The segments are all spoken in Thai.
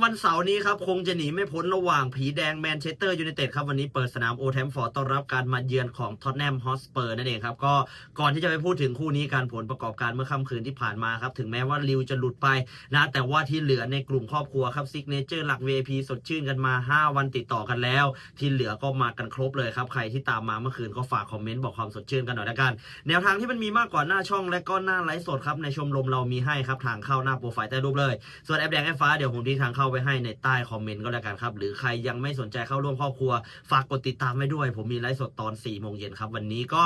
วันเสาร์นี้ครับคงจะหนีไม่พ้นระหว่างผีแดงแมนเชสเตอร์ยูไนเต็ดครับวันนี้เปิดสนามโอลด์แทรฟฟอร์ดต้อนรับการมาเยือนของท็อตแนมฮอตสเปอร์นั่นเองครับก็ก่อนที่จะไปพูดถึงคู่นี้การผลประกอบการเมื่อค่ำคืนที่ผ่านมาครับถึงแม้ว่าลิวจะหลุดไปนะแต่ว่าที่เหลือในกลุ่มครอบครัวครับซิกเนเจอร์หลัก VIP สดชื่นกันมา5วันติดต่อกันแล้วที่เหลือก็มากันครบเลยครับใครที่ตามมาเมื่อคืนก็ฝากคอมเมนต์บอกความสดชื่นกันหน่อยละกันแนวทางที่มันมีมากกว่าหน้าช่องและก็หน้าไลฟ์สดครับในชมรมเรามีให้ครับทางเข้าหน้าโปรไฟล์ใต้รูปเลยส่วนแอปแดงแอปฟ้าเดี๋ยวผมทิ้งทางเข้าไปให้ในใต้คอมเมนต์ก็แล้วกันครับหรือใครยังไม่สนใจเข้าร่วมครอบครัวฝากกดติดตามไว้ด้วยผมมีไลฟ์สดตอน4 โมงเย็นครับวันนี้ก็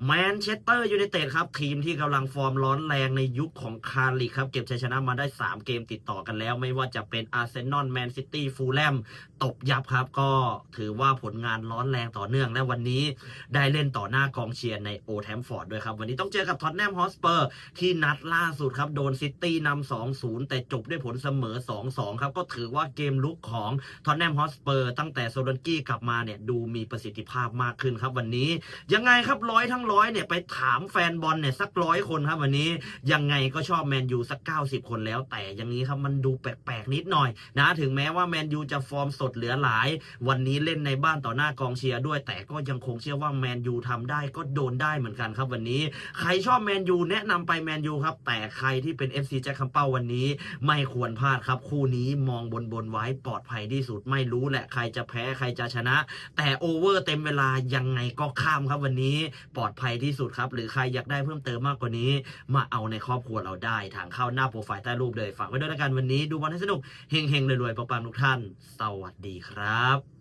แมนเชสเตอร์ยูไนเต็ดครับทีมที่กำลังฟอร์มร้อนแรงในยุคของคาร์ลิกครับเก็บชัยชนะมาได้3 เกมติดต่อกันแล้วไม่ว่าจะเป็นอาร์เซนอลแมนซิตี้ฟูลแลมตบยับครับก็ถือว่าผลงานร้อนแรงต่อเนื่องและวันนี้ได้เล่นต่อหน้ากองเชียร์ในโอลด์แทรฟฟอร์ดด้วยครับวันนี้ต้องเจอกับท็อตแนมฮอตสเปอร์ที่นัดล่าสุดครับโดนซิตี้นำ 2-0 แต่จบด้วยผลเสมอ 2-2 ครับก็ถือว่าเกมลุกของท็อตแนมฮอตสเปอร์ตั้งแต่โซลันกี้กลับมาเนี่ยดูมีประสิทธิภาพมากขึ้นครับวันนี้ยังไงครับ100 ทั้ง 100เนี่ยไปถามแฟนบอลเนี่ยสัก100 คนครับวันนี้ยังไงก็ชอบแมนยูสัก90 คนแล้วแต่อย่างนี้ครับมันดูแปลกๆนิดหน่อยนะถึงแม้ว่าแมนยูจะฟอร์มสดเหลือหลายวันนี้เล่นในบ้านต่อหน้ากองเชียร์ด้วยแต่ก็ยังคงเชื่อว่าแมนยูทำได้ก็โดนได้เหมือนกันครับวันนี้ใครชอบแมนยูแนะนำไปแมนยูครับแต่ใครที่เป็น FC แจ็คคัมเป้าวันนี้ไม่ควรพลาดครับคู่นี้มองบนไว้ปลอดภัยที่สุดไม่รู้แหละใครจะแพ้ใครจะชนะแต่โอเวอร์เต็มเวลายังไงก็ข้ามครับวันนี้ปลอดภัยที่สุดครับหรือใครอยากได้เพิ่มเติมมากกว่านี้มาเอาในครอบครัวเราได้ทางเข้าหน้าโปรไฟล์ใต้รูปเลยฝากไว้ด้วยละกันวันนี้ดูบอลให้สนุกเฮงๆรวยๆปังๆทุกท่านสวัสดีครับ